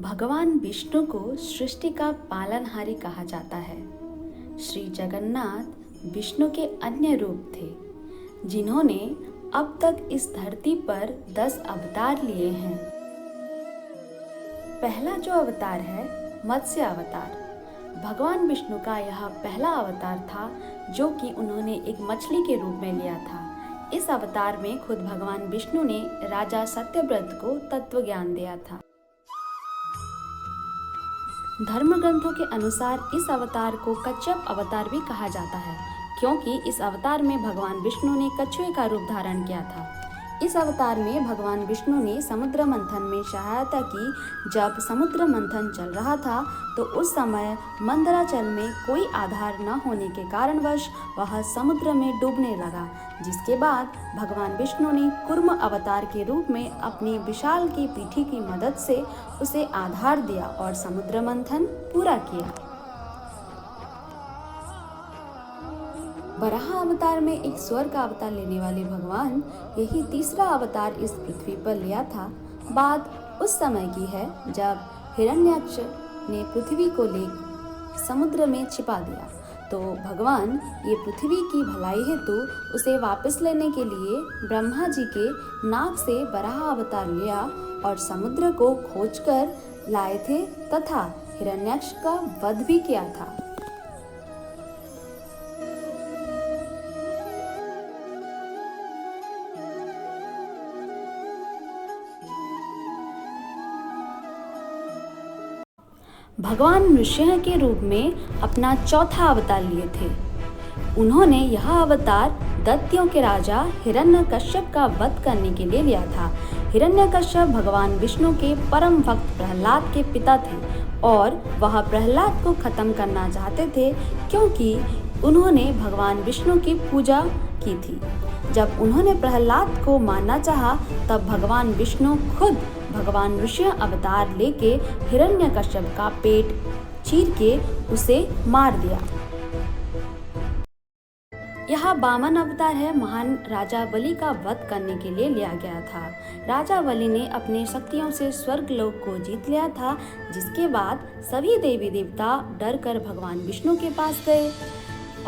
भगवान विष्णु को सृष्टि का पालनहारी कहा जाता है। श्री जगन्नाथ विष्णु के अन्य रूप थे जिन्होंने अब तक इस धरती पर 10 अवतार लिए हैं। पहला जो अवतार है मत्स्य अवतार। भगवान विष्णु का यह पहला अवतार था जो कि उन्होंने एक मछली के रूप में लिया था। इस अवतार में खुद भगवान विष्णु ने राजा सत्यव्रत को तत्व ज्ञान दिया था। धर्म ग्रंथों के अनुसार इस अवतार को कच्छप अवतार भी कहा जाता है, क्योंकि इस अवतार में भगवान विष्णु ने कछुए का रूप धारण किया था। इस अवतार में भगवान विष्णु ने समुद्र मंथन में सहायता की। जब समुद्र मंथन चल रहा था तो उस समय मंदराचल में कोई आधार न होने के कारणवश वह समुद्र में डूबने लगा, जिसके बाद भगवान विष्णु ने कूर्म अवतार के रूप में अपनी विशाल की पीठी की मदद से उसे आधार दिया और समुद्र मंथन पूरा किया। वराह अवतार में एक स्वर्ग का अवतार लेने वाले भगवान यही तीसरा अवतार इस पृथ्वी पर लिया था। बात उस समय की है जब हिरण्याक्ष ने पृथ्वी को ले समुद्र में छिपा दिया, तो भगवान ये पृथ्वी की भलाई हेतु उसे वापस लेने के लिए ब्रह्मा जी के नाक से वराह अवतार लिया और समुद्र को खोजकर लाए थे तथा हिरण्याक्ष का वध भी किया था। भगवान नृसिंह के रूप में अपना चौथा अवतार लिए थे। उन्होंने यह अवतार दैत्यों के राजा हिरण्यकश्यप का वध करने के लिए लिया था। हिरण्यकश्यप भगवान विष्णु के परम भक्त प्रहलाद के पिता थे और वह प्रहलाद को खत्म करना चाहते थे, क्योंकि उन्होंने भगवान विष्णु की पूजा की थी। जब उन्होंने प्रहलाद को मारना चाहा, तब भगवान विष्णु खुद भगवान नृसिंह अवतार लेके हिरण्यकश्यप का पेट चीर के उसे मार दिया। यह वामन अवतार है, महान राजा बलि का वध करने के लिए लिया गया था। राजा बलि ने अपनी शक्तियों से स्वर्ग लोक को जीत लिया था, जिसके बाद सभी देवी देवता डर कर भगवान विष्णु के पास गए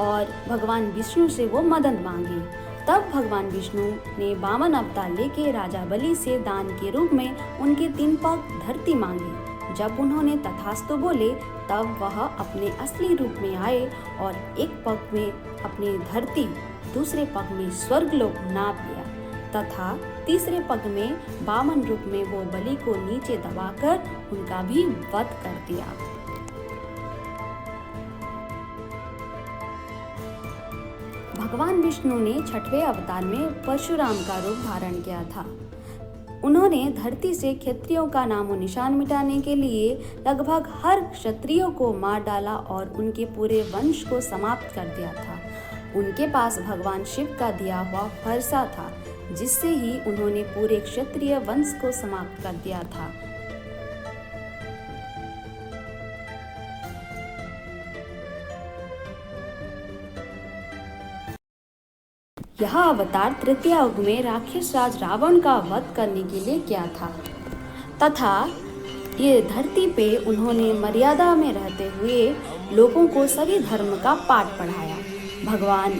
और भगवान विष्णु से वो मदद मांगी। तब भगवान विष्णु ने वामन अवतार लेके राजा बलि से दान के रूप में उनके 3 पग धरती मांगी। जब उन्होंने तथास्तु बोले, तब वह अपने असली रूप में आए और एक पग में अपनी धरती, दूसरे पग में स्वर्ग लोक नाप लिया तथा तीसरे पग में वामन रूप में वो बलि को नीचे दबाकर उनका भी वध कर दिया। भगवान विष्णु ने छठवें अवतार में परशुराम का रूप धारण किया था। उन्होंने धरती से क्षत्रियों का नामो निशान मिटाने के लिए लगभग हर क्षत्रियो को मार डाला और उनके पूरे वंश को समाप्त कर दिया था। उनके पास भगवान शिव का दिया हुआ फरसा था, जिससे ही उन्होंने पूरे क्षत्रिय वंश को समाप्त कर दिया था। यह अवतार तृतीय युग में राक्षस राज रावण का वध करने के लिए किया था तथा ये धरती पे उन्होंने मर्यादा में रहते हुए लोगों को सभी धर्म का पाठ पढ़ाया। भगवान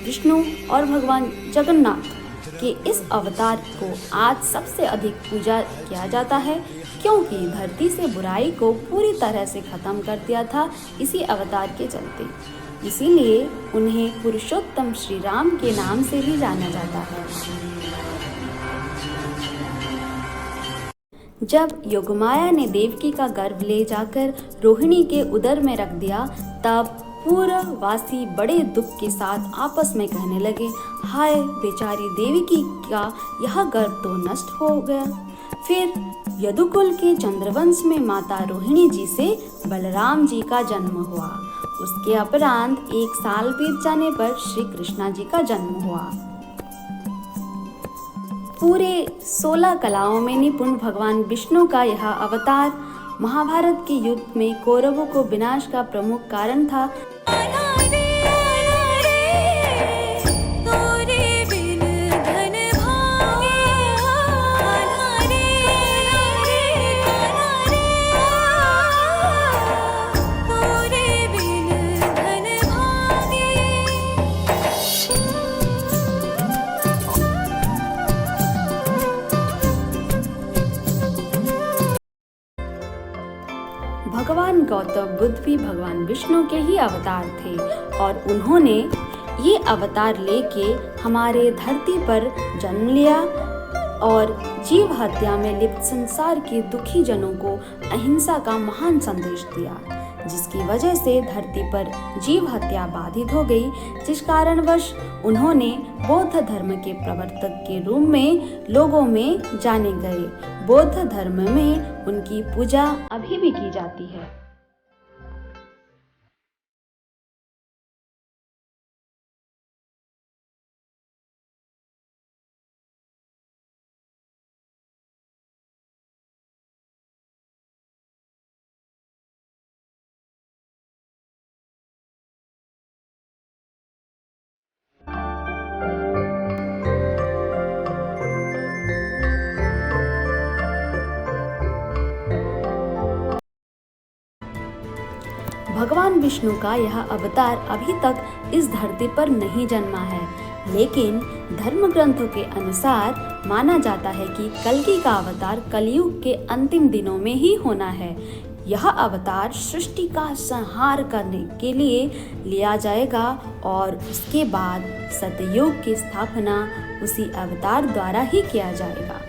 विष्णु और भगवान जगन्नाथ के इस अवतार को आज सबसे अधिक पूजा किया जाता है, क्योंकि धरती से बुराई को पूरी तरह से खत्म कर दिया था इसी अवतार के चलते। इसीलिए उन्हें पुरुषोत्तम श्री राम के नाम से भी जाना जाता है। जब योगमाया ने देवकी का गर्भ ले जाकर रोहिणी के उदर में रख दिया, तब पूर्ववासी बड़े दुख के साथ आपस में कहने लगे, हाय बेचारी देवकी का यह गर्भ तो नष्ट हो गया। फिर यदुकुल के चंद्रवंश में माता रोहिणी जी से बलराम जी का जन्म हुआ। उसके उपरांत 1 साल बीत जाने पर श्री कृष्णा जी का जन्म हुआ। पूरे 16 कलाओं में निपुण भगवान विष्णु का यह अवतार महाभारत के युद्ध में कौरवों को विनाश का प्रमुख कारण था। भगवान गौतम बुद्ध भी भगवान विष्णु के ही अवतार थे और उन्होंने ये अवतार लेके हमारे धरती पर जन्म लिया और जीव हत्या में लिप्त संसार के दुखी जनों को अहिंसा का महान संदेश दिया, जिसकी वजह से धरती पर जीव हत्या बाधित हो गई, जिस कारणवश उन्होंने बौद्ध धर्म के प्रवर्तक के रूप में लोगों में जाने गए। बौद्ध धर्म में उनकी पूजा अभी भी की जाती है। भगवान विष्णु का यह अवतार अभी तक इस धरती पर नहीं जन्मा है, लेकिन धर्म ग्रंथों के अनुसार माना जाता है कि कल्कि का अवतार कलयुग के अंतिम दिनों में ही होना है। यह अवतार सृष्टि का संहार करने के लिए लिया जाएगा और उसके बाद सतयुग की स्थापना उसी अवतार द्वारा ही किया जाएगा।